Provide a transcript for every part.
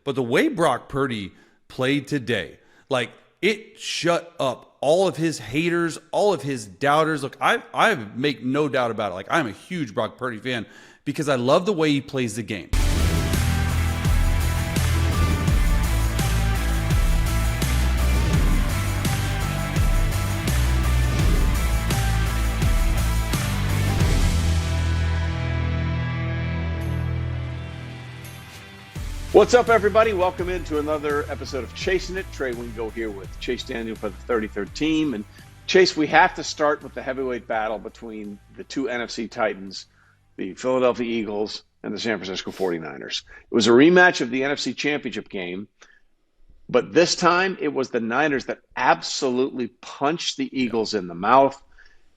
But the way Brock Purdy played today, like, it shut up all of his haters, all of his doubters. Look, I make no doubt about it. Like, I'm a huge Brock Purdy fan because I love the way he plays the game. What's up, everybody? Welcome into another episode of Chasin It. Trey Wingo here with Chase Daniel for the 33rd team. And Chase, we have to start with the heavyweight battle between the two NFC Titans, the Philadelphia Eagles and the San Francisco 49ers. It was a rematch of the NFC Championship game, but this time it was the Niners that absolutely punched the Eagles in the mouth,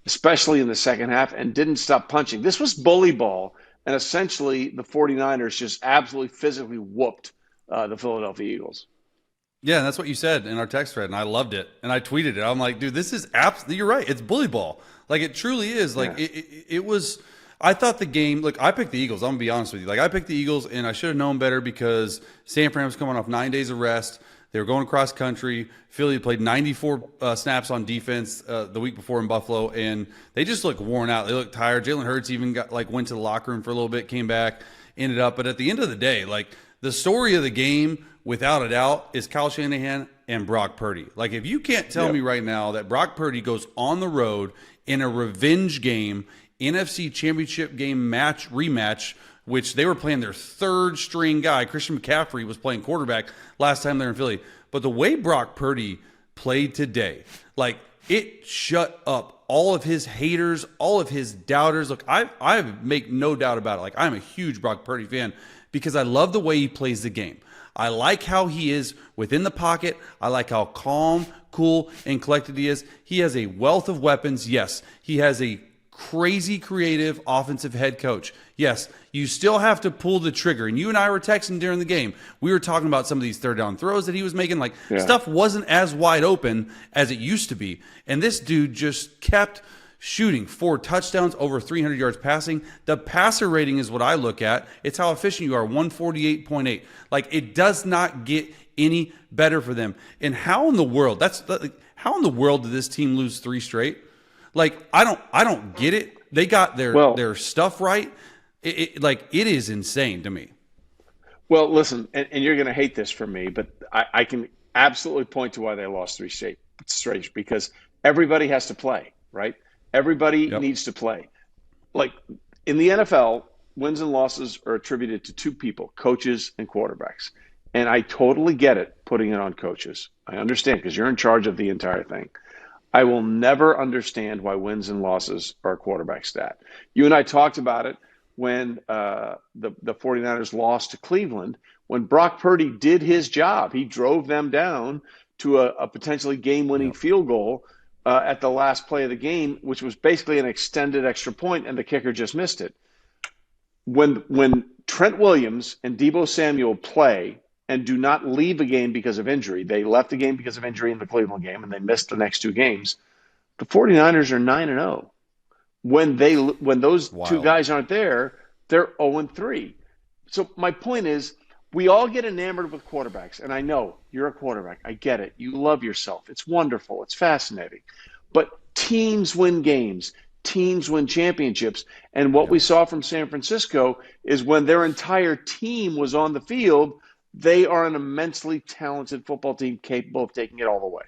especially in the second half, and didn't stop punching. This was bully ball. And essentially, the 49ers just absolutely physically whooped the Philadelphia Eagles. Yeah, and that's what you said in our text thread, and I loved it. And I tweeted it. I'm like, dude, this is absolutely, you're right. It's bully ball. Like, it truly is. Like, yeah. It was, I thought the game, look, I picked the Eagles. I'm going to be honest with you. Like, I picked the Eagles, and I should have known better because San Fran was coming off 9 days of rest. They were going across country. Philly played 94 snaps on defense the week before in Buffalo, and they just looked worn out. They looked tired. Jalen Hurts even went to the locker room for a little bit, came back, ended up. But at the end of the day, like, the story of the game, without a doubt, is Kyle Shanahan and Brock Purdy. Like, if you can't tell me right now that Brock Purdy goes on the road in a revenge game, NFC Championship game rematch, which they were playing their third string guy. Christian McCaffrey was playing quarterback last time they were in Philly. But the way Brock Purdy played today, like, it shut up all of his haters, all of his doubters. Look, I make no doubt about it. Like, I'm a huge Brock Purdy fan because I love the way he plays the game. I like how he is within the pocket. I like how calm, cool, and collected he is. He has a wealth of weapons. Yes, he has a crazy creative offensive head coach. Yes, you still have to pull the trigger. And you and I were texting during the game. We were talking about some of these third down throws that he was making. Like, stuff wasn't as wide open as it used to be. And this dude just kept shooting 4 touchdowns, over 300 yards passing. The passer rating is what I look at. It's how efficient you are, 148.8. Like, it does not get any better for them. And how in the world, how in the world did this team lose 3 straight? Like, I don't get it. They got their stuff right. It is insane to me. Well, listen, and you're going to hate this from me, but I can absolutely point to why they lost 3 straight because everybody has to play, right? Everybody needs to play. Like, in the NFL, wins and losses are attributed to 2 people, coaches and quarterbacks. And I totally get it, putting it on coaches. I understand because you're in charge of the entire thing. I will never understand why wins and losses are a quarterback stat. You and I talked about it when the 49ers lost to Cleveland. When Brock Purdy did his job, he drove them down to a potentially game-winning field goal at the last play of the game, which was basically an extended extra point, and the kicker just missed it. When Trent Williams and Deebo Samuel play and do not leave a game because of injury. They left the game because of injury in the Cleveland game, and they missed the next 2 games. The 49ers are 9-0. When those 2 guys aren't there, they're 0-3. So my point is, we all get enamored with quarterbacks, and I know you're a quarterback. I get it. You love yourself. It's wonderful. It's fascinating. But teams win games. Teams win championships. And what we saw from San Francisco is when their entire team was on the field, they are an immensely talented football team capable of taking it all the way.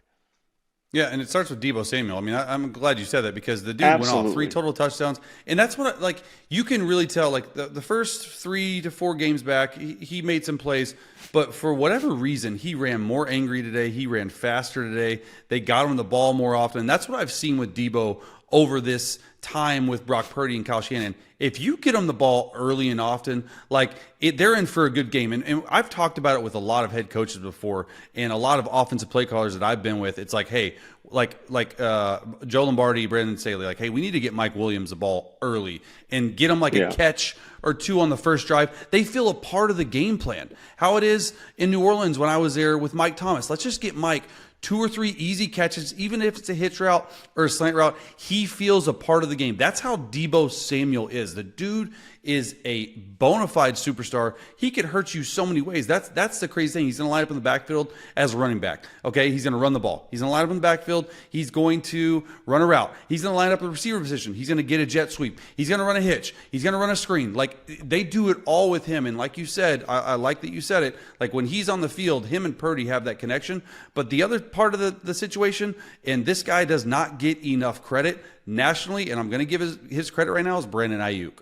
Yeah, and it starts with Deebo Samuel. I mean, I'm glad you said that because the dude went off 3 total touchdowns. And that's what, you can really tell, the first 3 to 4 games back, he made some plays. But for whatever reason, he ran more angry today. He ran faster today. They got him the ball more often. And that's what I've seen with Deebo over this time with Brock Purdy and Kyle Shanahan. If you get them the ball early and often, they're in for a good game. And I've talked about it with a lot of head coaches before and a lot of offensive play callers that I've been with. It's like, hey, Joe Lombardi, Brandon Staley, hey, we need to get Mike Williams the ball early and get him a catch or 2 on the first drive. They feel a part of the game plan. How it is in New Orleans when I was there with Mike Thomas. Let's just get Mike 2 or 3 easy catches, even if it's a hitch route or a slant route, he feels a part of the game. That's how Deebo Samuel is. The dude is a bona fide superstar. He could hurt you so many ways. That's the crazy thing. He's going to line up in the backfield as a running back. Okay, he's going to run the ball. He's going to line up in the backfield. He's going to run a route. He's going to line up in the receiver position. He's going to get a jet sweep. He's going to run a hitch. He's going to run a screen. Like, they do it all with him. And like you said, I like that you said it. Like, when he's on the field, him and Purdy have that connection. But the other part of the situation, and this guy does not get enough credit nationally, and I'm going to give his credit right now, is Brandon Ayuk.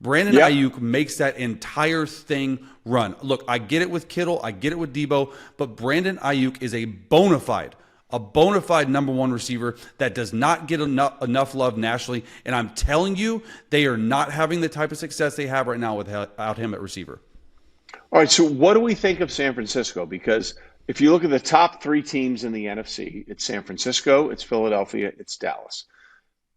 Brandon Ayuk makes that entire thing run. Look, I get it with Kittle, I get it with Deebo, but Brandon Ayuk is a bona fide number one receiver that does not get enough love nationally. And I'm telling you, they are not having the type of success they have right now without him at receiver. All right, so what do we think of San Francisco? Because if you look at the top 3 teams in the NFC, it's San Francisco, it's Philadelphia, it's Dallas.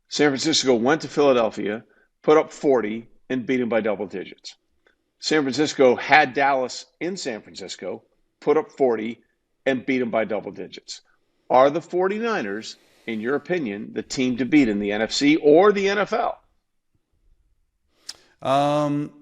San Francisco went to Philadelphia, put up 40, and beat them by double digits. San Francisco had Dallas in San Francisco, put up 40, and beat them by double digits. Are the 49ers, in your opinion, the team to beat in the NFC or the NFL?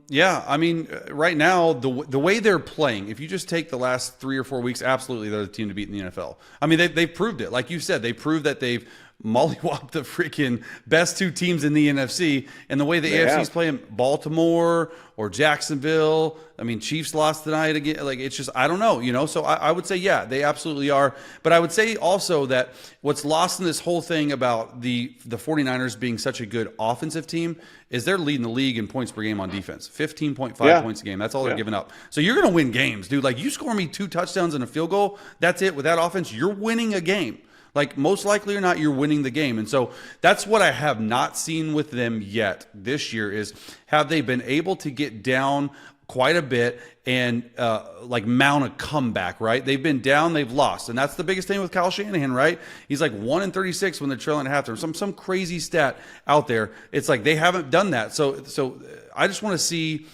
Yeah, I mean, right now, the way they're playing, if you just take the last 3 or 4 weeks, absolutely they're the team to beat in the NFL. I mean, they've proved it. Like you said, they proved that they've mollywopped the freaking best 2 teams in the NFC. And the way the AFC is playing, Baltimore or Jacksonville, I mean, Chiefs lost tonight again. Like, it's just, I don't know, So I would say, yeah, they absolutely are. But I would say also that what's lost in this whole thing about the 49ers being such a good offensive team is they're leading the league in points per game on defense. 15.5 points a game. That's all they're giving up. So you're going to win games, dude. Like, you score me 2 touchdowns and a field goal, that's it. With that offense, you're winning a game. Like, most likely or not, you're winning the game. And so that's what I have not seen with them yet this year is, have they been able to get down quite a bit and like mount a comeback, right? They've been down, they've lost. And that's the biggest thing with Kyle Shanahan, right? He's like 1-36 when they're trailing at halftime. Some crazy stat out there. It's like they haven't done that. So I just want to see,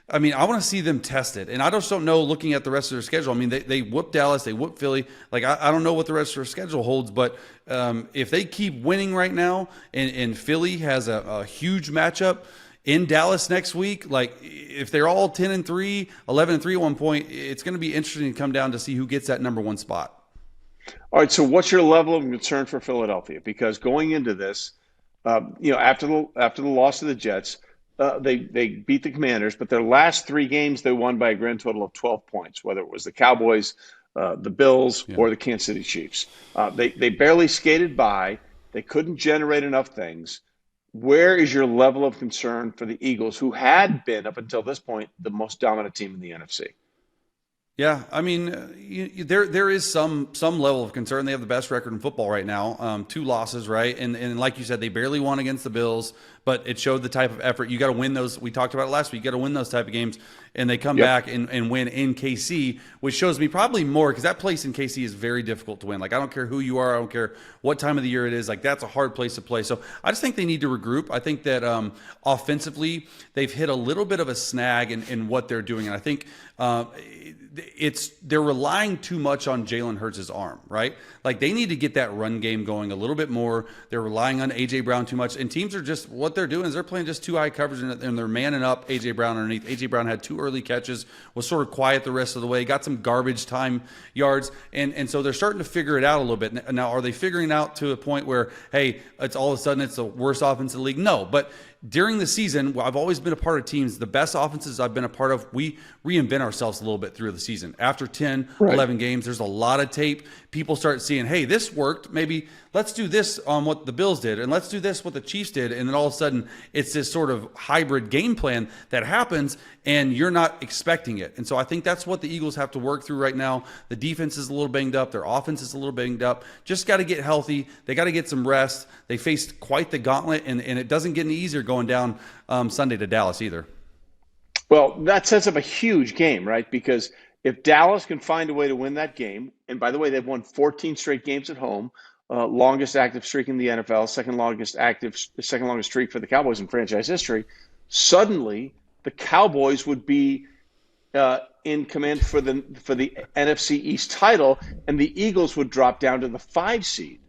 I want to see them tested. And I just don't know, looking at the rest of their schedule. I mean, they whooped Dallas, they whooped Philly. Like, I don't know what the rest of their schedule holds, but if they keep winning right now and Philly has a huge matchup in Dallas next week, like, if they're all 10-3, 11-3 at one point, it's going to be interesting to come down to see who gets that number 1 spot. All right, so what's your level of concern for Philadelphia? Because going into this, after the loss to the Jets, they beat the Commanders, but their last 3 games they won by a grand total of 12 points, whether it was the Cowboys, the Bills, or the Kansas City Chiefs. They barely skated by. They couldn't generate enough things. Where is your level of concern for the Eagles, who had been, up until this point, the most dominant team in the NFC? Yeah, I mean, there is some level of concern. They have the best record in football right now, 2 losses, right? And like you said, they barely won against the Bills, but it showed the type of effort. You got to win those. We talked about it last week. You got to win those type of games, and they come back and win in KC, which shows me probably more, because that place in KC is very difficult to win. Like, I don't care who you are. I don't care what time of the year it is. Like, that's a hard place to play. So I just think they need to regroup. I think that offensively, they've hit a little bit of a snag in what they're doing, and I think they're relying too much on Jalen Hurts' arm, right? Like, they need to get that run game going a little bit more. They're relying on A.J. Brown too much, and teams are just, what they're doing is they're playing just too high coverage, and they're manning up A.J. Brown underneath. A.J. Brown had 2 early catches, was sort of quiet the rest of the way, got some garbage time yards, and so they're starting to figure it out a little bit. Now, are they figuring it out to a point where, hey, it's all of a sudden it's the worst offense in the league? No, but during the season, I've always been a part of teams. The best offenses I've been a part of, we reinvent ourselves a little bit through the season. After 10, 11 games, there's a lot of tape. People start seeing, hey, this worked. Maybe let's do this on what the Bills did, and let's do this what the Chiefs did. And then all of a sudden, it's this sort of hybrid game plan that happens, and you're not expecting it. And so I think that's what the Eagles have to work through right now. The defense is a little banged up. Their offense is a little banged up. Just got to get healthy. They got to get some rest. They faced quite the gauntlet, and it doesn't get any easier going down Sunday to Dallas either. Well, that sets up a huge game, right? Because if Dallas can find a way to win that game, and by the way, they've won 14 straight games at home, longest active streak in the NFL, second longest streak for the Cowboys in franchise history. Suddenly, the Cowboys would be in command for the NFC East title, and the Eagles would drop down to the 5 seed.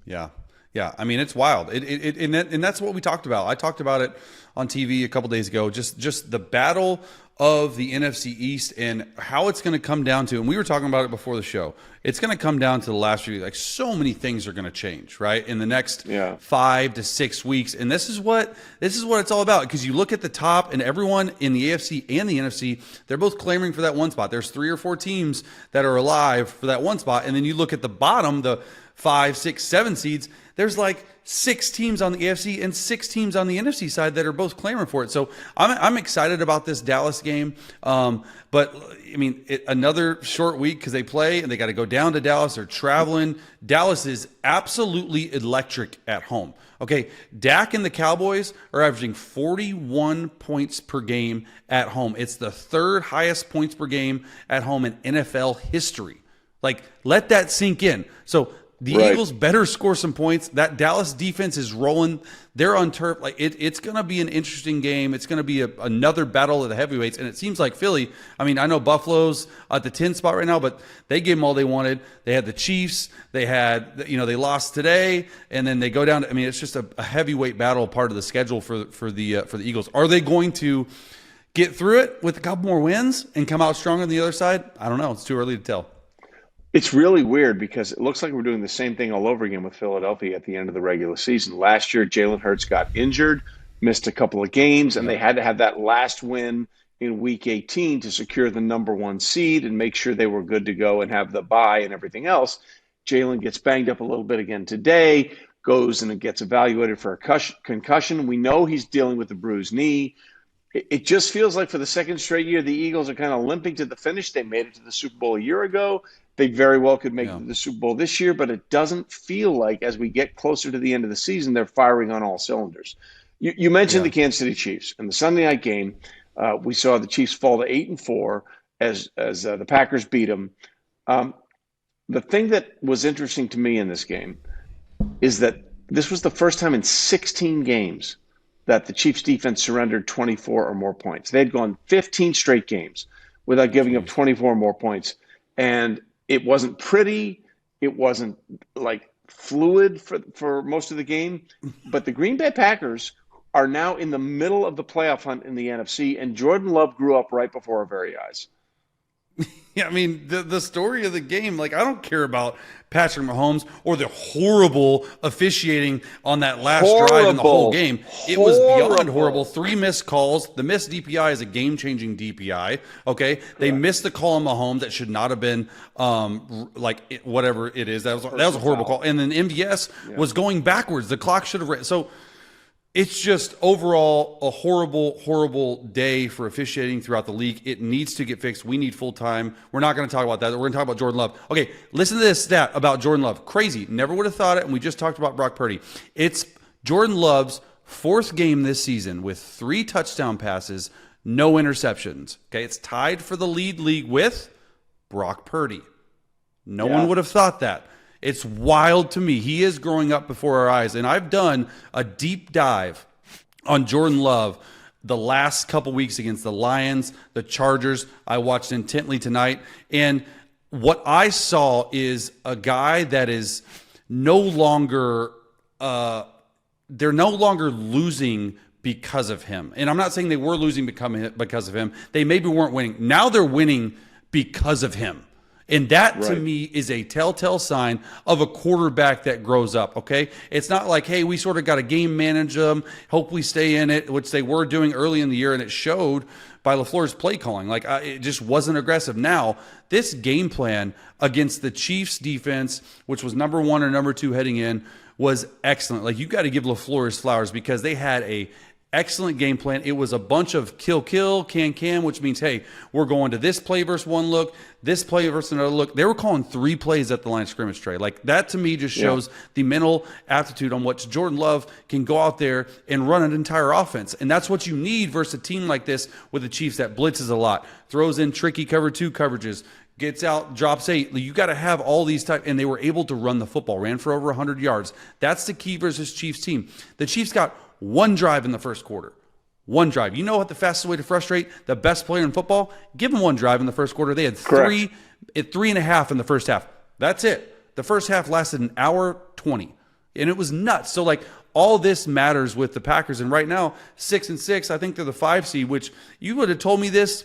Yeah. Yeah, I mean, it's wild. And that's what we talked about. I talked about it on TV a couple days ago, just the battle of the NFC East and how it's going to come down to, and we were talking about it before the show, it's going to come down to the last few, like so many things are going to change, right, in the next 5 to 6 weeks. And this is what it's all about, because you look at the top and everyone in the AFC and the NFC, they're both clamoring for that one spot. There's 3 or 4 teams that are alive for that one spot. And then you look at the bottom, the 5, 6, 7 seeds, there's like 6 teams on the AFC and 6 teams on the NFC side that are both clamoring for it. So I'm excited about this Dallas game. But I mean, another short week because they play and they got to go down to Dallas. They're traveling. Dallas is absolutely electric at home. Okay, Dak and the Cowboys are averaging 41 points per game at home. It's the 3rd highest points per game at home in NFL history. Like, let that sink in. So the Eagles better score some points. That Dallas defense is rolling. They're on turf. Like it's going to be an interesting game. It's going to be another battle of the heavyweights. And it seems like Philly, I mean, I know Buffalo's at the 10 spot right now, but they gave them all they wanted. They had the Chiefs. They had, they lost today, and then they go down. I mean, it's just a heavyweight battle, part of the schedule for the Eagles. Are they going to get through it with a couple more wins and come out stronger on the other side? I don't know. It's too early to tell. It's really weird because it looks like we're doing the same thing all over again with Philadelphia at the end of the regular season. Last year, Jalen Hurts got injured, missed a couple of games, and they had to have that last win in Week 18 to secure the number 1 seed and make sure they were good to go and have the bye and everything else. Jalen gets banged up a little bit again today, goes and gets evaluated for a concussion. We know he's dealing with a bruised knee. It just feels like for the second straight year, the Eagles are kind of limping to the finish. They made it to the Super Bowl a year ago. They very well could make it to the Super Bowl this year, but it doesn't feel like as we get closer to the end of the season, they're firing on all cylinders. You mentioned the Kansas City Chiefs. In the Sunday night game, we saw the Chiefs fall to 8-4 as the Packers beat them. The thing that was interesting to me in this game is that this was the first time in 16 games that the Chiefs defense surrendered 24 or more points. They had gone 15 straight games without giving up 24 or more points. And it wasn't pretty. It wasn't like fluid for most of the game. But the Green Bay Packers are now in the middle of the playoff hunt in the NFC, and Jordan Love grew up right before our very eyes. Yeah, I mean, the story of the game, like, I don't care about Patrick Mahomes or the horrible officiating on that last drive in the whole game. It was beyond horrible. 3 missed calls. The missed DPI is a game-changing DPI, okay? Correct. They missed the call on Mahomes that should not have been, whatever it is. That was a horrible call. And then MVS was going backwards. The clock should have – so – it's just overall a horrible, horrible day for officiating throughout the league. It needs to get fixed. We need full time. We're not going to talk about that. We're going to talk about Jordan Love. Okay, listen to this stat about Jordan Love. Crazy. Never would have thought it, and we just talked about Brock Purdy. It's Jordan Love's 4th game this season with 3 touchdown passes, no interceptions. Okay, it's tied for the league with Brock Purdy. No one would have thought that. It's wild to me. He is growing up before our eyes. And I've done a deep dive on Jordan Love the last couple weeks against the Lions, the Chargers. I watched intently tonight. And what I saw is a guy that is no longer they're no longer losing because of him. And I'm not saying they were losing because of him. They maybe weren't winning. Now they're winning because of him. And that, to me, is a telltale sign of a quarterback that grows up, okay? It's not like, hey, we sort of got to game manage them, hope we stay in it, which they were doing early in the year, and it showed by LaFleur's play calling. Like, it just wasn't aggressive. Now, this game plan against the Chiefs defense, which was number 1 or number 2 heading in, was excellent. Like, you got to give LaFleur his flowers because they had a excellent game plan. It was a bunch of kill, can, which means, hey, we're going to this play versus one look, this play versus another look. They were calling 3 plays at the line of scrimmage, Trey. Like, that to me just shows the mental aptitude on what Jordan Love can go out there and run an entire offense. And that's what you need versus a team like this with the Chiefs that blitzes a lot, throws in tricky cover 2 coverages, gets out, drops 8. You got to have all these type, and they were able to run the football, ran for over 100 yards. That's the key versus Chiefs team. The Chiefs got 1 drive in the first quarter. One drive. You know what the fastest way to frustrate the best player in football? Give them one drive in the first quarter. They had three and a half in the first half. That's it. The first half lasted an hour 20, and it was nuts. So, like, all this matters with the Packers. And right now, 6-6, I think they're the 5 seed, which you would have told me this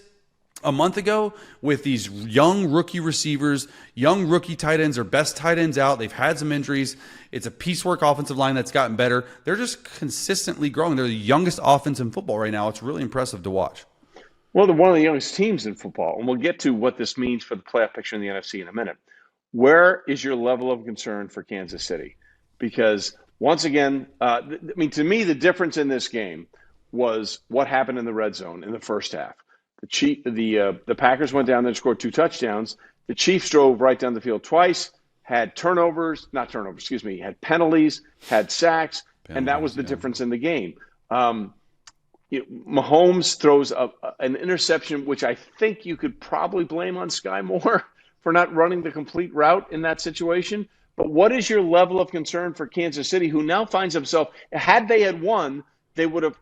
a month ago with these young rookie receivers, young rookie tight ends, or best tight ends out. They've had some injuries. It's a piecework offensive line that's gotten better. They're just consistently growing. They're the youngest offense in football right now. It's really impressive to watch. Well, they're one of the youngest teams in football, and we'll get to what this means for the playoff picture in the NFC in a minute. Where is your level of concern for Kansas City? Because once again, to me, the difference in this game was what happened in the red zone in the first half. The Packers went down there and scored 2 touchdowns. The Chiefs drove right down the field twice, had had penalties, had sacks, and that was the difference in the game. Mahomes throws an interception, which I think you could probably blame on Sky Moore for not running the complete route in that situation. But what is your level of concern for Kansas City, who now finds himself, had they had won, they would have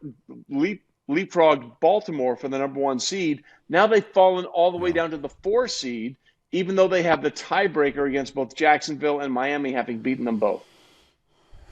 leapfrogged Baltimore for the number 1 seed. Now they've fallen all the way down to the 4 seed, even though they have the tiebreaker against both Jacksonville and Miami, having beaten them both.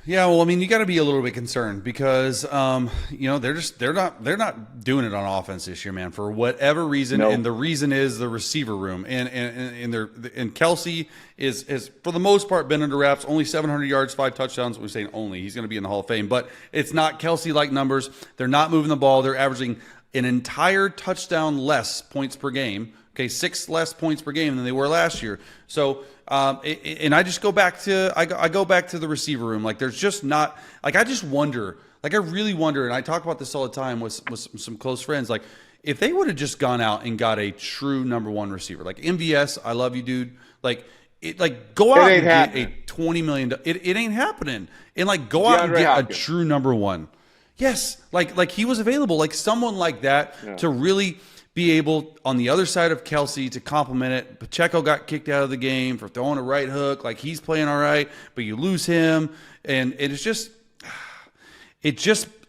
Yeah, well, I mean, you got to be a little bit concerned because they're not doing it on offense this year, man, for whatever reason. Nope. And the reason is the receiver room, and Kelsey is for the most part been under wraps. Only 700 yards, 5 touchdowns. We're saying only. He's going to be in the Hall of Fame, but it's not Kelsey-like numbers. They're not moving the ball. They're averaging an entire touchdown less points per game. Okay, 6 less points per game than they were last year. So, and I just go back to I go back to the receiver room. Like, there's just not, like, I just wonder, like, I really wonder, and I talk about this all the time with some close friends. Like, if they would have just gone out and got a true number 1 receiver, like MVS, I love you, dude. Go out and get a $20 million. It ain't happening. And go out and get a true number 1. Yes, like he was available, like someone like that to really be able, on the other side of Kelsey, to complement it. Pacheco got kicked out of the game for throwing a right hook. Like, he's playing all right, but you lose him. And it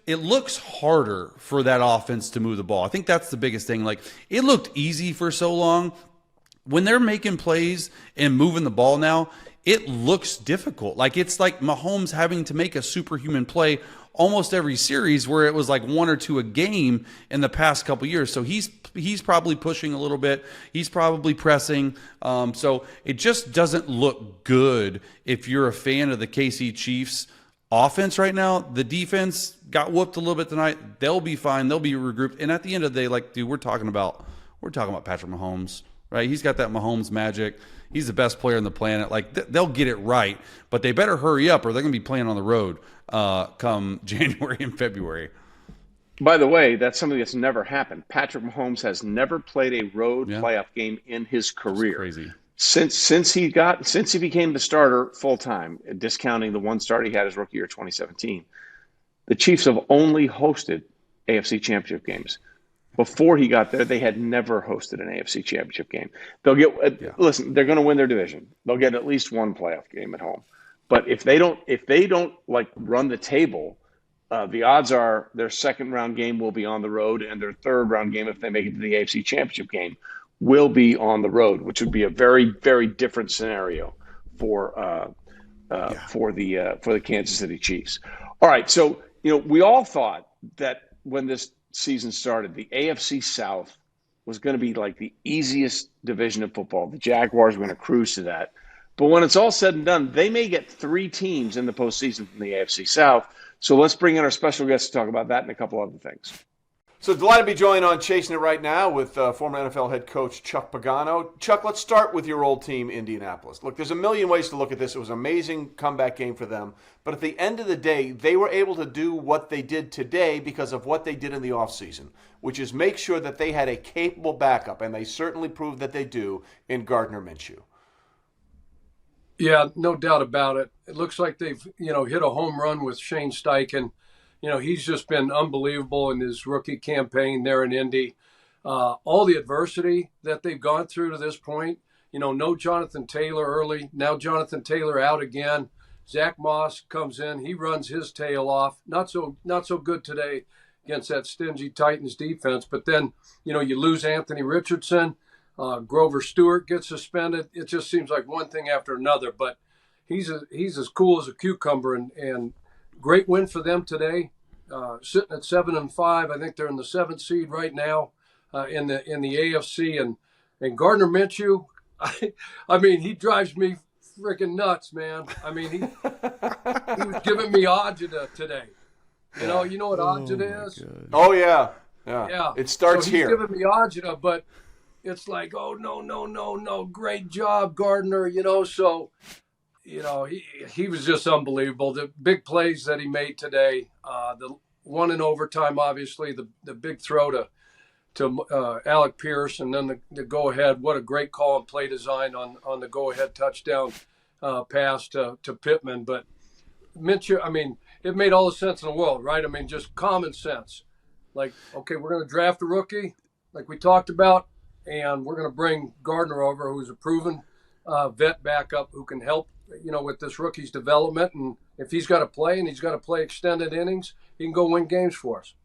looks harder for that offense to move the ball. I think that's the biggest thing. Like, it looked easy for so long. When they're making plays and moving the ball now, it looks difficult. Like, it's like Mahomes having to make a superhuman play almost every series, where it was like 1 or 2 a game in the past couple years. So he's probably pushing a little bit. He's probably pressing. So it just doesn't look good if you're a fan of the KC Chiefs offense right now. The defense got whooped a little bit tonight. They'll be fine. They'll be regrouped. And at the end of the day, like, dude, we're talking about Patrick Mahomes, right? He's got that Mahomes magic. He's the best player on the planet. Like, they'll get it right, but they better hurry up or they're going to be playing on the road come January and February. By the way, that's something that's never happened. Patrick Mahomes has never played a road playoff game in his career. That's crazy. Since he became the starter full time, discounting the 1 start he had his rookie year 2017, the Chiefs have only hosted AFC Championship games. Before he got there, they had never hosted an AFC Championship game. They'll get listen, they're going to win their division. They'll get at least 1 playoff game at home. But if they don't like run the table, the odds are their 2nd round game will be on the road, and their 3rd round game, if they make it to the AFC Championship game, will be on the road, which would be a very, very different scenario for the Kansas City Chiefs. All right, so we all thought that when this season started, the AFC South was going to be like the easiest division of football. The Jaguars were going to cruise to that. But when it's all said and done, they may get 3 teams in the postseason from the AFC South. So let's bring in our special guest to talk about that and a couple other things. So delighted to be joined on Chasin It right now with former NFL head coach Chuck Pagano. Chuck, let's start with your old team, Indianapolis. Look, there's a million ways to look at this. It was an amazing comeback game for them. But at the end of the day, they were able to do what they did today because of what they did in the offseason, which is make sure that they had a capable backup, and they certainly proved that they do in Gardner Minshew. Yeah, no doubt about it. It looks like they've, hit a home run with Shane Steichen. He's just been unbelievable in his rookie campaign there in Indy. All the adversity that they've gone through to this point, no Jonathan Taylor early. Now Jonathan Taylor out again. Zach Moss comes in. He runs his tail off. Not so good today. against that stingy Titans defense. But then, you lose Anthony Richardson, Grover Stewart gets suspended. It just seems like one thing after another. But he's as cool as a cucumber, and great win for them today. Sitting at 7-5, I think they're in the 7th seed right now in the AFC. And Gardner Minshew, I mean, he drives me freaking nuts, man. I mean, he was giving me agita today. You know what agita is? Oh yeah. It starts he's here. Giving me agita, but it's like, oh no, great job, Gardner. So he was just unbelievable. The big plays that he made today, the one in overtime, obviously, the big throw to Alec Pierce, and then the go-ahead. What a great call and play design on the go-ahead touchdown pass to Pittman. But Minshew, I mean, it made all the sense in the world, right? I mean, just common sense. Like, okay, we're going to draft a rookie, like we talked about, and we're going to bring Gardner over, who's a proven vet backup who can help, with this rookie's development. And if he's got to play and he's got to play extended innings, he can go win games for us.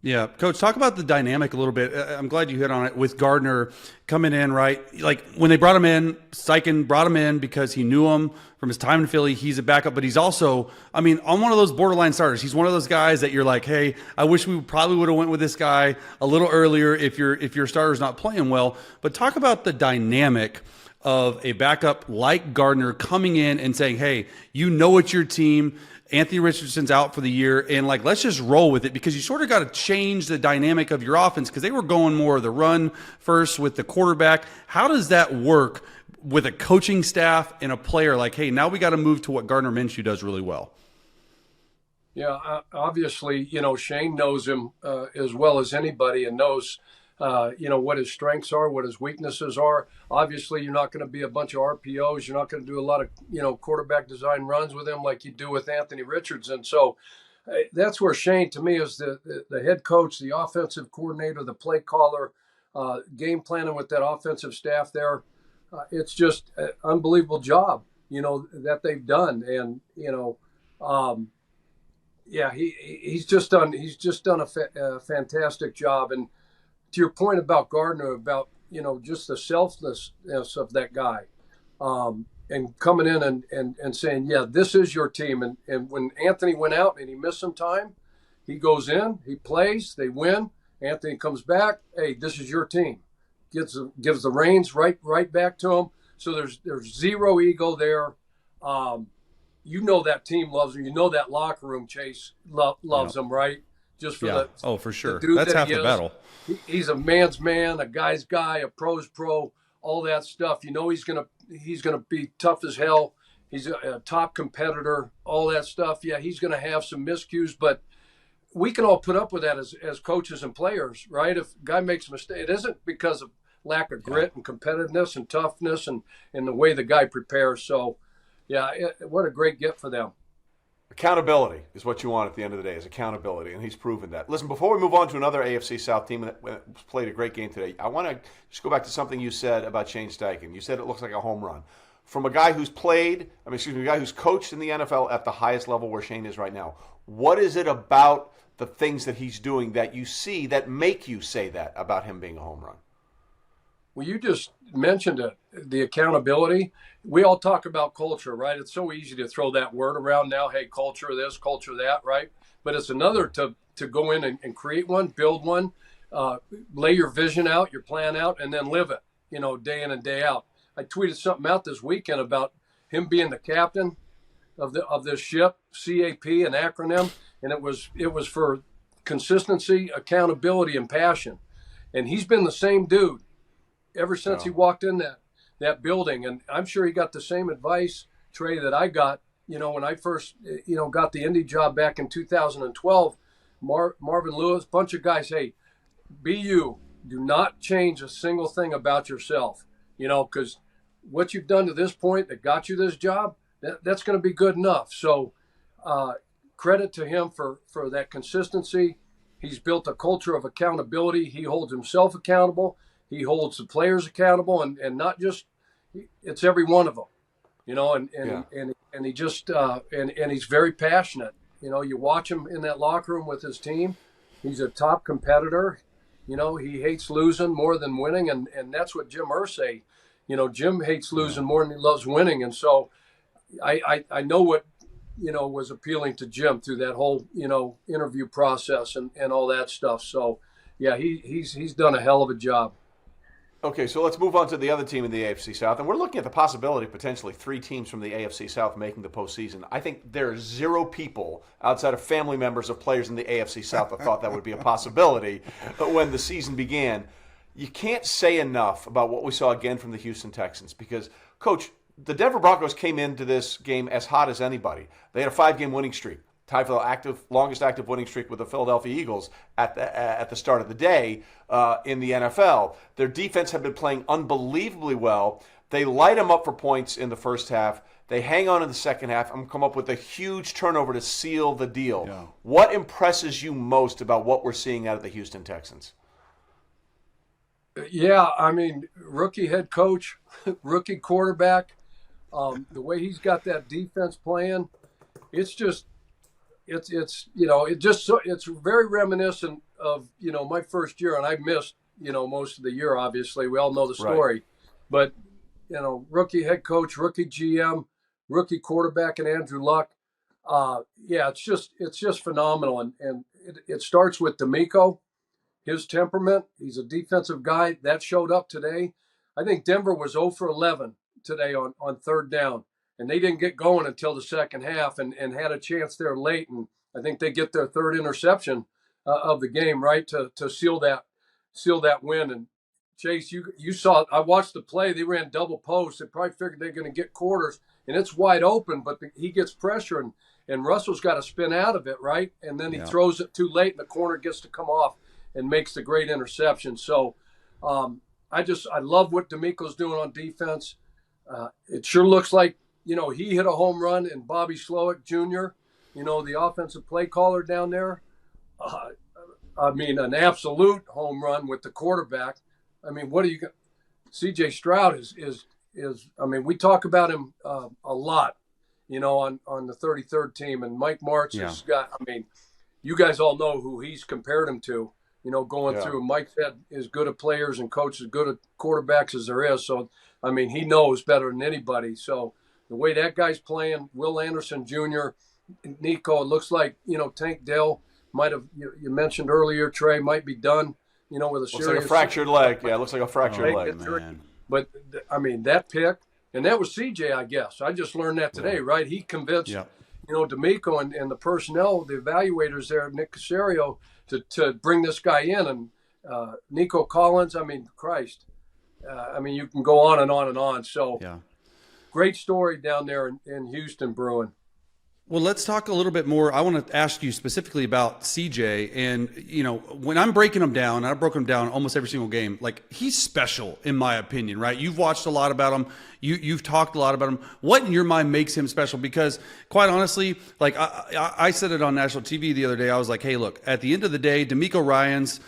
Yeah, Coach, talk about the dynamic a little bit. I'm glad you hit on it with Gardner coming in, right? Like when they brought him in, Steichen brought him in because he knew him from his time in Philly. He's a backup, but he's also, I mean, on one of those borderline starters. He's one of those guys that you're like, hey, I wish we probably would have went with this guy a little earlier if your starter's not playing well. But talk about the dynamic of a backup like Gardner coming in and saying, hey, it's your team. Anthony Richardson's out for the year, and let's just roll with it, because you sort of got to change the dynamic of your offense, because they were going more of the run first with the quarterback. How does that work with a coaching staff and a player like, hey, now we got to move to what Gardner Minshew does really well? Yeah, obviously, Shane knows him as well as anybody, and knows what his strengths are, what his weaknesses are. Obviously, you're not going to be a bunch of RPOs. You're not going to do a lot of, quarterback design runs with him like you do with Anthony Richardson. So that's where Shane, to me, is the head coach, the offensive coordinator, the play caller, game planning with that offensive staff there. It's just an unbelievable job, that they've done. And, he's just done a fantastic job. And to your point about Gardner, about, just the selflessness of that guy, and coming in and saying, yeah, this is your team. And when Anthony went out and he missed some time, he goes in, he plays, they win. Anthony comes back. Hey, this is your team. Gives the reins right back to him. So there's zero ego there. That team loves him. That locker room, Chase, loves him, right? Just for for sure. That's half the battle. He's a man's man, a guy's guy, a pro's pro, all that stuff. He's gonna be tough as hell. He's a top competitor, all that stuff. Yeah, he's gonna have some miscues, but we can all put up with that as coaches and players, right? If a guy makes a mistake, it isn't because of lack of grit and competitiveness and toughness and the way the guy prepares. So, what a great gift for them. Accountability is what you want at the end of the day, is accountability, and he's proven that. Listen, before we move on to another AFC South team that played a great game today, I want to just go back to something you said about Shane Steichen. You said it looks like a home run. From a guy who's a guy who's coached in the NFL at the highest level where Shane is right now, what is it about the things that he's doing that you see that make you say that about him being a home run? Well, you just mentioned it, the accountability. We all talk about culture, right? It's so easy to throw that word around now. Hey, culture this, culture that, right? But it's another to go in and create one, build one, lay your vision out, your plan out, and then live it, day in and day out. I tweeted something out this weekend about him being the captain of this ship, CAP, an acronym, and it was for consistency, accountability, and passion. And he's been the same dude ever since he walked in that building. And I'm sure he got the same advice, Trey, that I got, when I first, got the Indy job back in 2012. Marvin Lewis, bunch of guys, hey, be you. Do not change a single thing about yourself, because what you've done to this point that got you this job, that's going to be good enough. So credit to him for that consistency. He's built a culture of accountability. He holds himself accountable. He holds the players accountable, and not just, it's every one of them, and he just and he's very passionate. You watch him in that locker room with his team, He's a top competitor. He hates losing more than winning, and that's what Jim Irsay, Jim hates losing more than he loves winning. And so I know what, was appealing to Jim through that whole, interview process and all that stuff. So, yeah, he's done a hell of a job. Okay, so let's move on to the other team in the AFC South. And we're looking at the possibility of potentially 3 teams from the AFC South making the postseason. I think there are 0 people outside of family members of players in the AFC South that thought that would be a possibility when the season began. You can't say enough about what we saw again from the Houston Texans because, Coach, the Denver Broncos came into this game as hot as anybody. They had a 5-game winning streak, tied for the longest active winning streak with the Philadelphia Eagles at the start of the day in the NFL. Their defense had been playing unbelievably well. They light them up for points in the first half. They hang on in the second half and come up with a huge turnover to seal the deal. Yeah. What impresses you most about what we're seeing out of the Houston Texans? Yeah, rookie head coach, rookie quarterback. The way he's got that defense playing, it's very reminiscent of, my first year, and I missed, most of the year, obviously. We all know the story. Right. But, rookie head coach, rookie GM, rookie quarterback, and Andrew Luck. It's just phenomenal. And it starts with D'Amico, his temperament. He's a defensive guy. That showed up today. I think Denver was 0 for 11 today on third down. And they didn't get going until the second half and had a chance there late. And I think they get their third interception of the game, right, to seal that win. And Chase, you saw it. I watched the play. They ran double post. They probably figured they're going to get quarters, and it's wide open, but he gets pressure, and Russell's got to spin out of it, right? And then he throws it too late, and the corner gets to come off and makes the great interception. So I love what D'Amico's doing on defense. It sure looks like, he hit a home run, and Bobby Slowick Jr., the offensive play caller down there, an absolute home run with the quarterback. What are you going? C.J. Stroud is. We talk about him a lot, on the 33rd team, and Mike Martz has got. You guys all know who he's compared him to. Going through. Mike's had as good a players and coaches, as good a quarterbacks as there is. So, he knows better than anybody. So the way that guy's playing, Will Anderson Jr., Nico, it looks like, Tank Dell might have, you mentioned earlier, Trey, might be done, with a serious. Looks like a fractured leg. Yeah, it looks like a fractured leg. Man. But, that pick, and that was CJ, I guess. I just learned that today, right? He convinced, D'Amico and the personnel, the evaluators there, Nick Caserio, to bring this guy in. And Nico Collins, Christ. You can go on and on and on. So, great story down there in Houston brewing. Well, let's talk a little bit more. I want to ask you specifically about CJ. And, when I'm breaking him down, and I broke him down almost every single game, he's special in my opinion, right? You've watched a lot about him. You've talked a lot about him. What in your mind makes him special? Because quite honestly, I said it on national TV the other day. I was like, hey, look, at the end of the day, D'Amico Ryans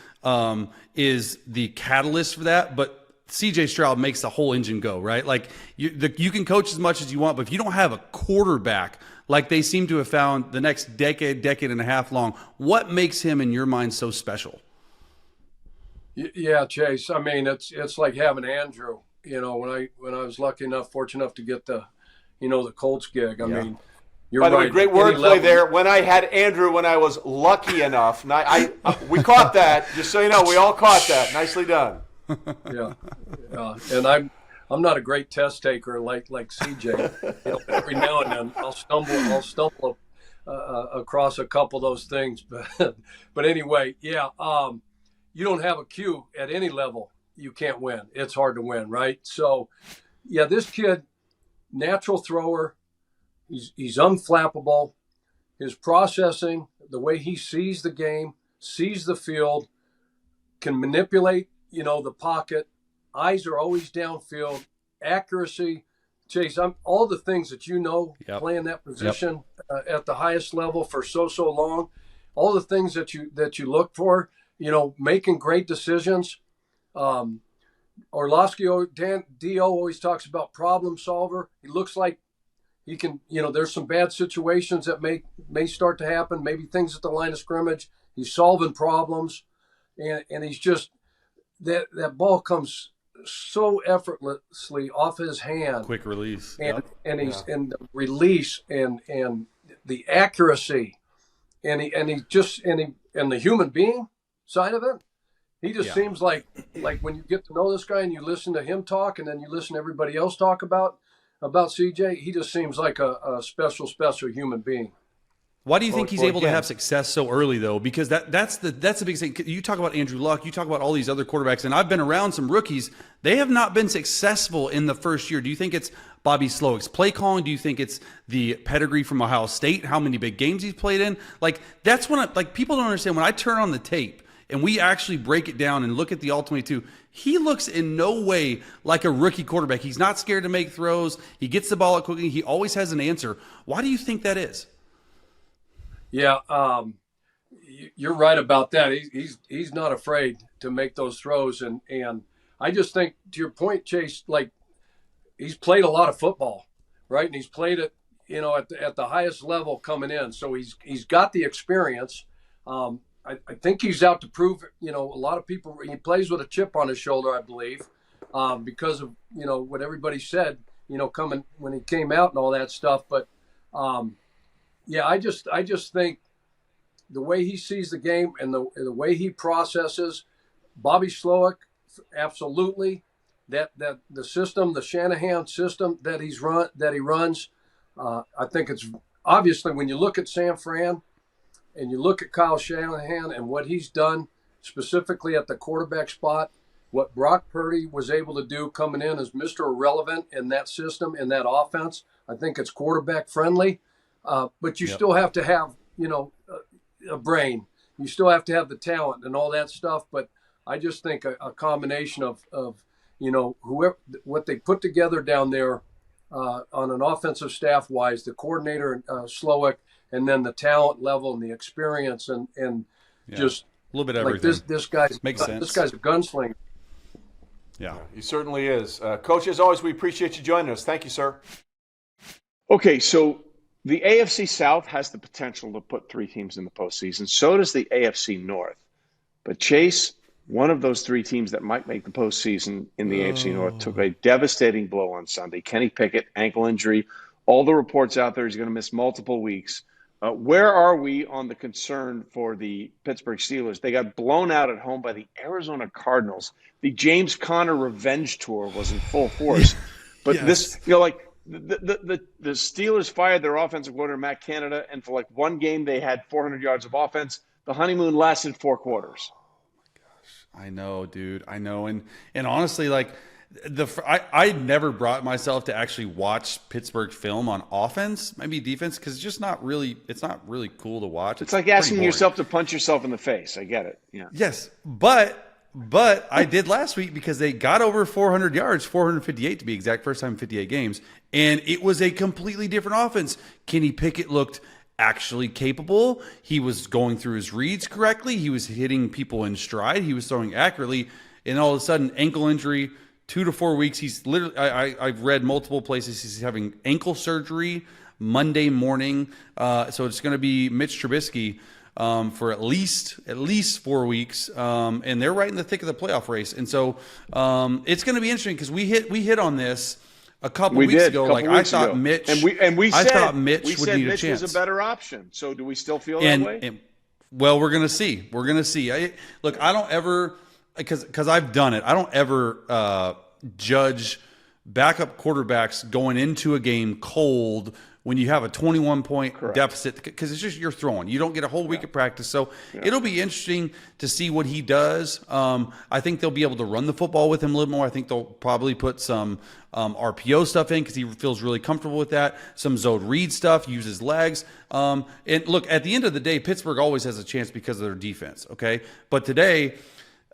is the catalyst for that. But CJ Stroud makes the whole engine go, right? You can coach as much as you want, but if you don't have a quarterback like they seem to have found the next decade and a half long, what makes him in your mind so special? Yeah, Chase. It's like having Andrew. When I was fortunate enough to get the Colts gig. You're By the right. way, great wordplay there. When I had Andrew, when I was lucky enough, we caught that. Just so you know, we all caught that. Nicely done. Yeah. And I'm not a great test taker like CJ. Every now and then I'll stumble across a couple of those things. But anyway, you don't have a Q at any level, you can't win. It's hard to win, right? So, this kid, natural thrower, he's unflappable. His processing, the way he sees the game, sees the field, can manipulate, the pocket. Eyes are always downfield. Accuracy, Chase. All the things that playing that position at the highest level for so long. All the things that you look for. Making great decisions. Orlovsky Dio always talks about problem solver. He looks like he can. There's some bad situations that may start to happen. Maybe things at the line of scrimmage. He's solving problems, and he's just that ball comes so effortlessly off his hand. Quick release. And he's in the release and the accuracy, and the human being side of it. He just seems like when you get to know this guy and you listen to him talk, and then you listen to everybody else talk about CJ, he just seems like a special human being. Why do you think he's able to have success so early, though? Because that's the biggest thing. You talk about Andrew Luck, you talk about all these other quarterbacks, and I've been around some rookies. They have not been successful in the first year. Do you think it's Bobby Slowick's play calling? Do you think it's the pedigree from Ohio State, how many big games he's played in? Like, that's when people don't understand. When I turn on the tape and we actually break it down and look at the Ultimate 2, he looks in no way like a rookie quarterback. He's not scared to make throws. He gets the ball out quickly. He always has an answer. Why do you think that is? Yeah, you're right about that. He's not afraid to make those throws, and I just think, to your point, Chase, like, he's played a lot of football, right? And he's played it, at the highest level coming in. So he's got the experience. I think he's out to prove, a lot of people. He plays with a chip on his shoulder, I believe, because of what everybody said, coming when he came out and all that stuff, but. Yeah, I just think the way he sees the game and the way he processes, Bobby Slowick, absolutely. That the system, the Shanahan system that he runs, I think it's obviously when you look at San Fran and you look at Kyle Shanahan and what he's done specifically at the quarterback spot, what Brock Purdy was able to do coming in as Mr. Irrelevant in that system, in that offense, I think it's quarterback friendly. But you still have to have, a brain. You still have to have the talent and all that stuff. But I just think a combination of whoever, what they put together down there on an offensive staff wise, the coordinator, Slowick, and then the talent level and the experience and just a little bit of everything. This guy's Makes sense. This guy's a gunslinger. Yeah, he certainly is. Coach, as always, we appreciate you joining us. Thank you, sir. Okay, so the AFC South has the potential to put 3 teams in the postseason. So does the AFC North. But Chase, one of those 3 teams that might make the postseason in the AFC North, took a devastating blow on Sunday. Kenny Pickett, ankle injury. All the reports out there, he's going to miss multiple weeks. Where are we on the concern for the Pittsburgh Steelers? They got blown out at home by the Arizona Cardinals. The James Conner revenge tour was in full force. But this, The Steelers fired their offensive coordinator, Matt Canada, and for like one game they had 400 yards of offense. The honeymoon lasted 4 quarters. Oh my gosh, I know, dude, I know, and honestly, like I never brought myself to actually watch Pittsburgh film on offense, maybe defense, because it's not really cool to watch. It's like asking yourself to punch yourself in the face. I get it. Yeah. Yes, but I did last week because they got over 400 yards, 458 to be exact, first time in 58 games. And it was a completely different offense. Kenny Pickett looked actually capable. He was going through his reads correctly. He was hitting people in stride. He was throwing accurately. And all of a sudden, ankle injury, 2 to 4 weeks. He's literally, I've read multiple places, he's having ankle surgery Monday morning. So it's going to be Mitch Trubisky for at least 4 weeks, and they're right in the thick of the playoff race. And so it's going to be interesting because we hit on this a couple weeks ago. I thought Mitch would need a chance. Mitch was a better option. So do we still feel that way? Well, we're going to see. We're going to see. I don't ever, because I've done it. I don't ever judge backup quarterbacks going into a game cold when you have a 21-point deficit, because it's just you're throwing. You don't get a whole week of practice. So it'll be interesting to see what he does. I think they'll be able to run the football with him a little more. I think they'll probably put some RPO stuff in because he feels really comfortable with that. Some zone read stuff, use his legs. And look, at the end of the day, Pittsburgh always has a chance because of their defense, okay? But today,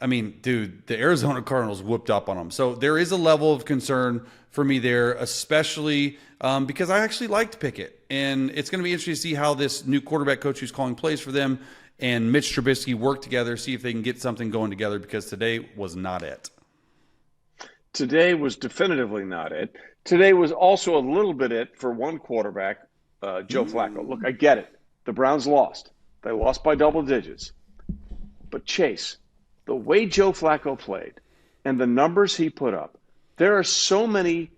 I mean, dude, the Arizona Cardinals whooped up on them. So there is a level of concern for me there, especially because I actually liked Pickett. And it's going to be interesting to see how this new quarterback coach who's calling plays for them and Mitch Trubisky work together, see if they can get something going together, because today was not it. Today was definitively not it. Today was also a little bit it for one quarterback, Joe Flacco. Look, I get it. The Browns lost. They lost by double digits. But Chase, the way Joe Flacco played and the numbers he put up, there are so many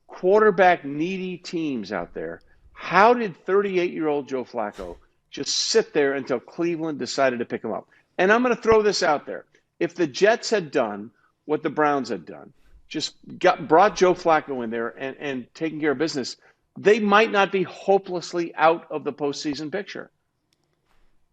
quarterback needy teams out there. How did 38-year-old Joe Flacco just sit there until Cleveland decided to pick him up? And I'm going to throw this out there. If the Jets had done what the Browns had done, just brought Joe Flacco in there and taken care of business, they might not be hopelessly out of the postseason picture.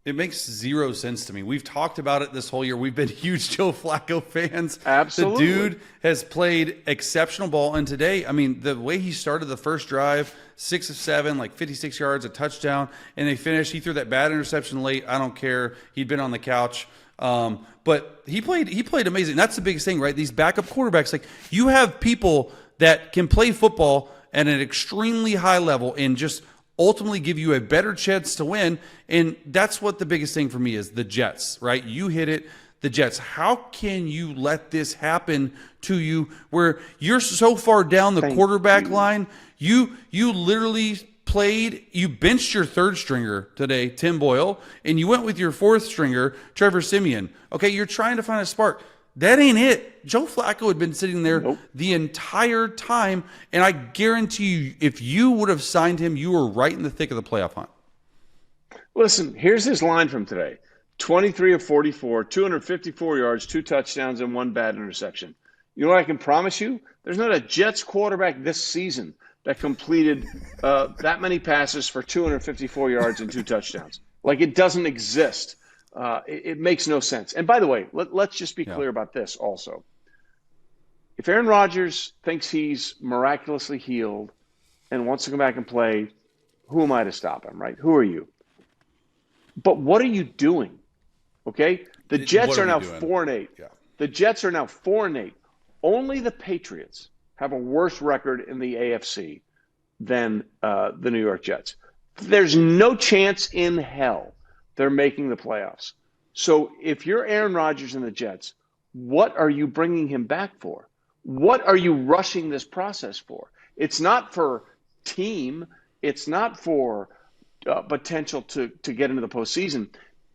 It makes zero sense to me. We've talked about it this whole year. We've been huge Joe Flacco fans. Absolutely. The dude has played exceptional ball. And today, I mean, the way he started the first drive, 6 of 7, like 56 yards, a touchdown, and they finished. He threw that bad interception late. I don't care. He'd been on the couch. But he played amazing. That's the biggest thing, right? These backup quarterbacks, like you have people that can play football at an extremely high level and just ultimately give you a better chance to win. And that's what the biggest thing for me is the Jets, right? You hit it, the Jets. How can you let this happen to you where you're so far down the quarterback line? You literally you benched your third stringer today, Tim Boyle, and you went with your fourth stringer, Trevor Siemian. Okay, you're trying to find a spark. That ain't it. Joe Flacco had been sitting there the entire time, and I guarantee you, if you would have signed him, you were right in the thick of the playoff hunt. Listen, here's his line from today. 23 of 44, 254 yards, 2 touchdowns, and 1 bad interception. You know what I can promise you? There's not a Jets quarterback this season that completed that many passes for 254 yards and 2 touchdowns. Like, it doesn't exist. It makes no sense. And by the way, let's just be clear about this also. If Aaron Rodgers thinks he's miraculously healed and wants to come back and play, who am I to stop him, right? Who are you? But what are you doing? Okay? The Jets are now 4-8. Yeah. The Jets are now 4-8. Only the Patriots have a worse record in the AFC than the New York Jets. There's no chance in hell they're making the playoffs. So if you're Aaron Rodgers and the Jets, what are you bringing him back for? What are you rushing this process for? It's not for team. It's not for potential to get into the postseason.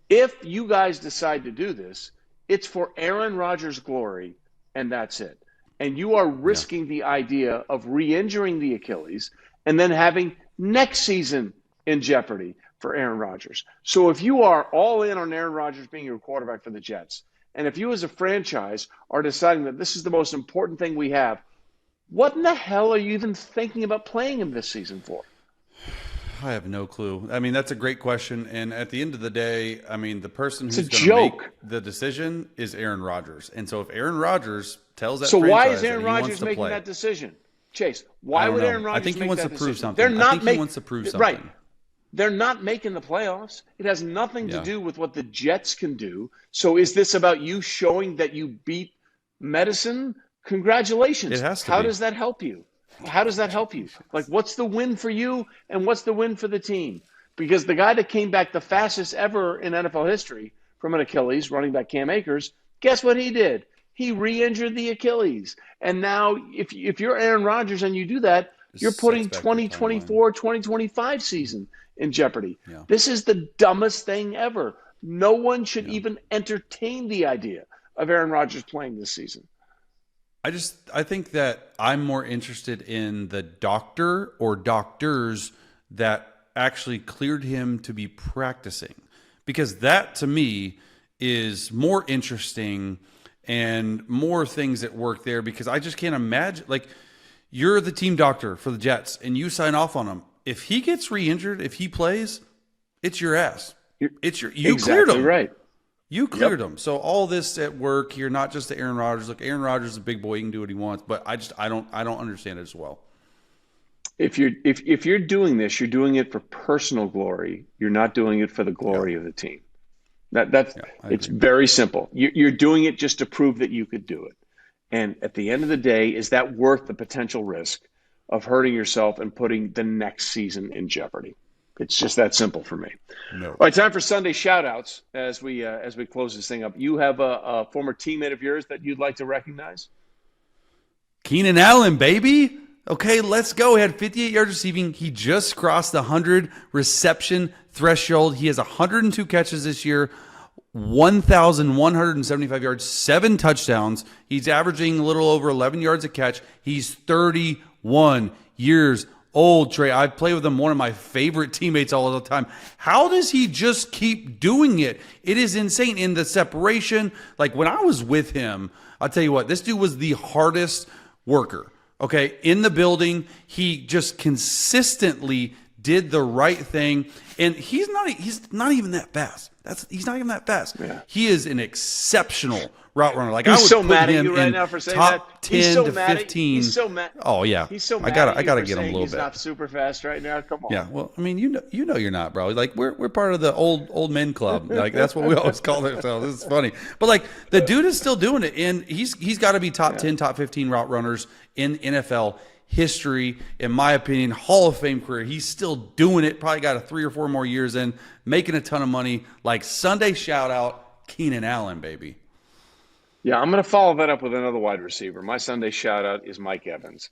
If you guys decide to do this, it's for Aaron Rodgers' glory, and that's it. And you are risking the idea of re-injuring the Achilles and then having next season in jeopardy for Aaron Rodgers. So if you are all in on Aaron Rodgers being your quarterback for the Jets, and if you as a franchise are deciding that this is the most important thing we have, what in the hell are you even thinking about playing him this season for? I have no clue. I mean, that's a great question. And at the end of the day, I mean, the person who's going to make the decision is Aaron Rodgers. And so if Aaron Rodgers tells that franchise why is Aaron that he Rodgers wants to making play, that decision? Chase, why would Aaron Rodgers I think he make wants that to prove decision? something. I think he wants to prove something. Right. They're not making the playoffs. It has nothing to Yeah. do with what the Jets can do. So is this about you showing that you beat medicine? Congratulations. It has to How be. does that help you? How does that help you? Like, what's the win for you and what's the win for the team? Because the guy that came back the fastest ever in NFL history from an Achilles, running back Cam Akers, guess what he did? He re-injured the Achilles. And now if you're Aaron Rodgers and you do that, you're putting 2024, 2025 season in jeopardy. Yeah. This is the dumbest thing ever. No one should even entertain the idea of Aaron Rodgers playing this season. I think that I'm more interested in the doctor or doctors that actually cleared him to be practicing, because that to me is more interesting and more things at work there, because I just can't imagine, like, you're the team doctor for the Jets and you sign off on him. If he gets re-injured, if he plays, it's your ass. You cleared him. Right. You cleared him. So all this at work, you're not just the Aaron Rodgers. Look, Aaron Rodgers is a big boy. He can do what he wants, but I don't understand it as well. If you're doing this, you're doing it for personal glory. You're not doing it for the glory of the team. It's very simple. You're doing it just to prove that you could do it. And at the end of the day, is that worth the potential risk of hurting yourself and putting the next season in jeopardy? It's just that simple for me. No. All right, time for Sunday shout-outs as we close this thing up. You have a former teammate of yours that you'd like to recognize? Keenan Allen, baby. Okay, let's go. He had 58 yards receiving. He just crossed the 100 reception threshold. He has 102 catches this year. 1,175 yards, 7 touchdowns. He's averaging a little over 11 yards a catch. He's 31 years old, Trey. I play with him, one of my favorite teammates all the time. How does he just keep doing it? It is insane. In the separation, like when I was with him, I'll tell you what, this dude was the hardest worker. Okay, in the building, he just consistently did the right thing, and he's not even that fast. He's not even that fast. Yeah. He is an exceptional route runner. Like, he's I would so put mad him at you right in now for saying top that. 10 to 15. He's so mad. Oh yeah, he's so mad. I gotta get him a little he's bit. Not super fast right now. Come on. Yeah, well, I mean, you know, you're not, bro. Like we're part of the old men club. Like that's what we always call ourselves. This is funny, but like the dude is still doing it, and he's got to be top 10, top 15 route runners in NFL history, in my opinion. Hall of Fame career. He's still doing it. Probably got 3 or 4 more years in, making a ton of money. Like, Sunday shout out Keenan Allen, baby. Yeah, I'm going to follow that up with another wide receiver. My Sunday shout out is Mike Evans.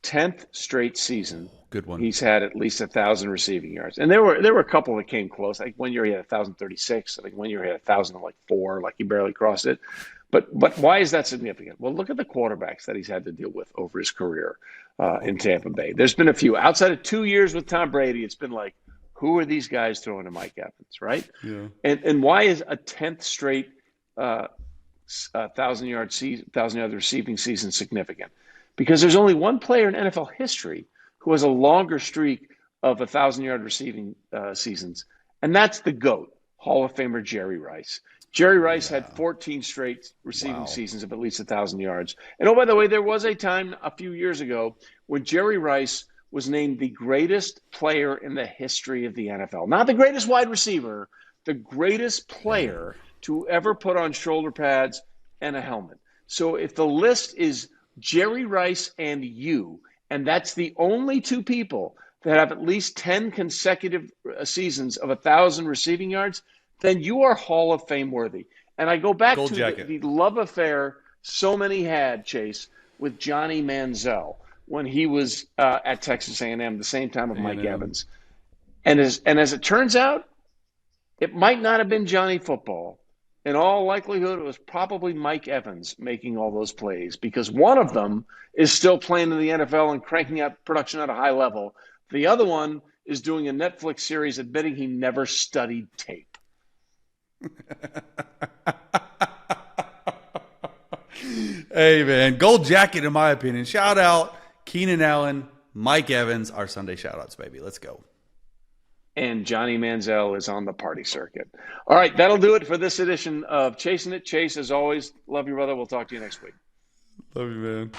10th straight season. Good one. He's had at least 1,000 receiving yards. And there were a couple that came close. Like one year he had 1,036. I think one year he had 1,004. Like he barely crossed it. But why is that significant? Well, look at the quarterbacks that he's had to deal with over his career in Tampa Bay. There's been a few. Outside of 2 years with Tom Brady, it's been like, who are these guys throwing to Mike Evans, right? Yeah. And why is a 10th straight 1,000-yard receiving season significant? Because there's only one player in NFL history who has a longer streak of 1,000-yard receiving seasons, and that's the GOAT, Hall of Famer Jerry Rice. Jerry Rice had 14 straight receiving seasons of at least 1,000 yards. And oh, by the way, there was a time a few years ago when Jerry Rice was named the greatest player in the history of the NFL. Not the greatest wide receiver, the greatest player to ever put on shoulder pads and a helmet. So if the list is Jerry Rice and you, and that's the only 2 people that have at least 10 consecutive seasons of 1,000 receiving yards, then you are Hall of Fame worthy. And I go back to the love affair so many had, Chase, with Johnny Manziel when he was at Texas A&M the same time with Mike Evans. And as it turns out, it might not have been Johnny Football. In all likelihood, it was probably Mike Evans making all those plays, because one of them is still playing in the NFL and cranking out production at a high level. The other one is doing a Netflix series admitting he never studied tape. Hey, man, gold jacket, in my opinion. Shout out Keenan Allen, Mike Evans, our Sunday shout outs, baby. Let's go. And Johnny Manziel is on the party circuit. All right, that'll do it for this edition of Chasin' It. Chase, as always, love you, brother. We'll talk to you next week. Love you, man.